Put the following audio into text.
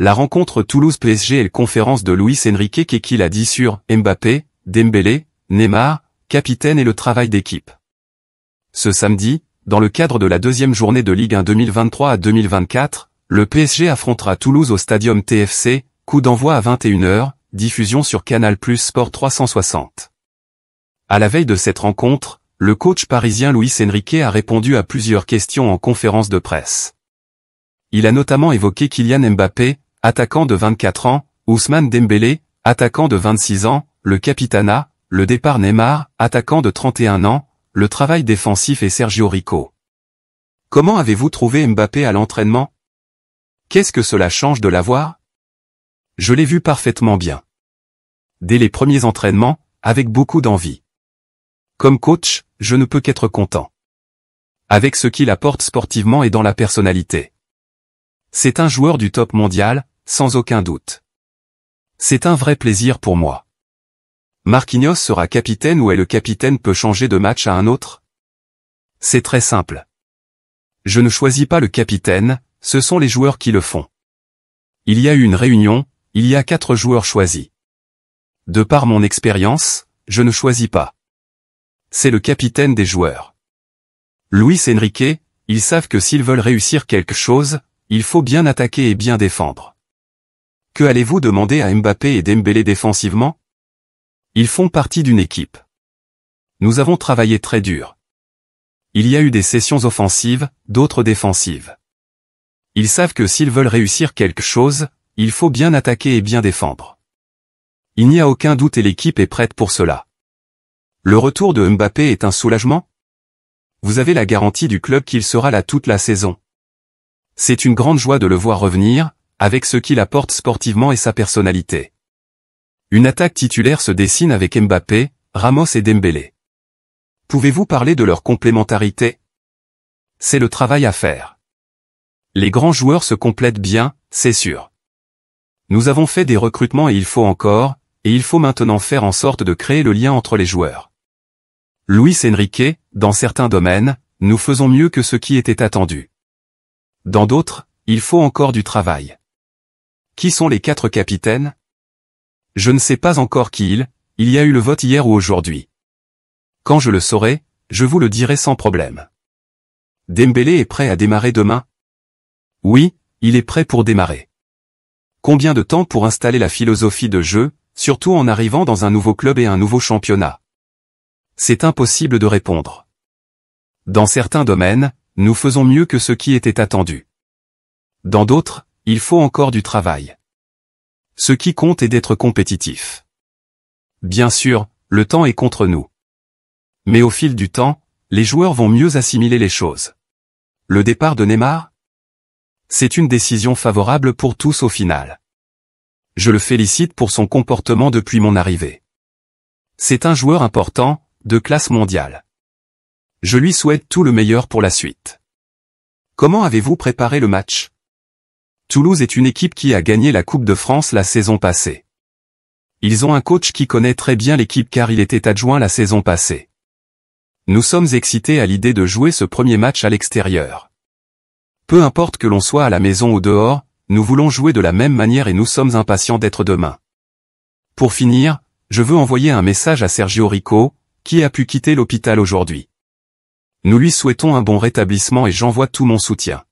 La rencontre Toulouse-PSG est la conférence de Luis Enrique qui l'a dit sur Mbappé, Dembélé, Neymar, capitaine et le travail d'équipe. Ce samedi, dans le cadre de la deuxième journée de Ligue 1 2023 à 2024, le PSG affrontera Toulouse au Stadium TFC, coup d'envoi à 21h, diffusion sur Canal+ Sport 360. À la veille de cette rencontre, le coach parisien Luis Enrique a répondu à plusieurs questions en conférence de presse. Il a notamment évoqué Kylian Mbappé, attaquant de 24 ans, Ousmane Dembélé, attaquant de 26 ans, le capitanat, le départ Neymar, attaquant de 31 ans, le travail défensif et Sergio Rico. Comment avez-vous trouvé Mbappé à l'entraînement? Qu'est-ce que cela change de l'avoir? Je l'ai vu parfaitement bien. Dès les premiers entraînements, avec beaucoup d'envie. Comme coach, je ne peux qu'être content. Avec ce qu'il apporte sportivement et dans la personnalité. C'est un joueur du top mondial, sans aucun doute. C'est un vrai plaisir pour moi. Marquinhos sera capitaine ou est le capitaine peut changer de match à un autre? C'est très simple. Je ne choisis pas le capitaine, ce sont les joueurs qui le font. Il y a eu une réunion, il y a 4 joueurs choisis. De par mon expérience, je ne choisis pas. C'est le capitaine des joueurs. Luis Enrique, ils savent que s'ils veulent réussir quelque chose, il faut bien attaquer et bien défendre. Que allez-vous demander à Mbappé et Dembélé défensivement? Ils font partie d'une équipe. Nous avons travaillé très dur. Il y a eu des sessions offensives, d'autres défensives. Ils savent que s'ils veulent réussir quelque chose, il faut bien attaquer et bien défendre. Il n'y a aucun doute et l'équipe est prête pour cela. Le retour de Mbappé est un soulagement? Vous avez la garantie du club qu'il sera là toute la saison. C'est une grande joie de le voir revenir, avec ce qu'il apporte sportivement et sa personnalité. Une attaque titulaire se dessine avec Mbappé, Ramos et Dembélé. Pouvez-vous parler de leur complémentarité? C'est le travail à faire. Les grands joueurs se complètent bien, c'est sûr. Nous avons fait des recrutements et il faut maintenant faire en sorte de créer le lien entre les joueurs. Luis Enrique, dans certains domaines, nous faisons mieux que ce qui était attendu. Dans d'autres, il faut encore du travail. Qui sont les 4 capitaines? Je ne sais pas encore qui il y a eu le vote hier ou aujourd'hui. Quand je le saurai, je vous le dirai sans problème. Dembélé est prêt à démarrer demain? Oui, il est prêt pour démarrer. Combien de temps pour installer la philosophie de jeu, surtout en arrivant dans un nouveau club et un nouveau championnat? C'est impossible de répondre. Dans certains domaines, nous faisons mieux que ce qui était attendu. Dans d'autres, il faut encore du travail. Ce qui compte est d'être compétitif. Bien sûr, le temps est contre nous. Mais au fil du temps, les joueurs vont mieux assimiler les choses. Le départ de Neymar? C'est une décision favorable pour tous au final. Je le félicite pour son comportement depuis mon arrivée. C'est un joueur important, de classe mondiale. Je lui souhaite tout le meilleur pour la suite. Comment avez-vous préparé le match? Toulouse est une équipe qui a gagné la Coupe de France la saison passée. Ils ont un coach qui connaît très bien l'équipe car il était adjoint la saison passée. Nous sommes excités à l'idée de jouer ce premier match à l'extérieur. Peu importe que l'on soit à la maison ou dehors, nous voulons jouer de la même manière et nous sommes impatients d'être demain. Pour finir, je veux envoyer un message à Sergio Rico, qui a pu quitter l'hôpital aujourd'hui. Nous lui souhaitons un bon rétablissement et j'envoie tout mon soutien.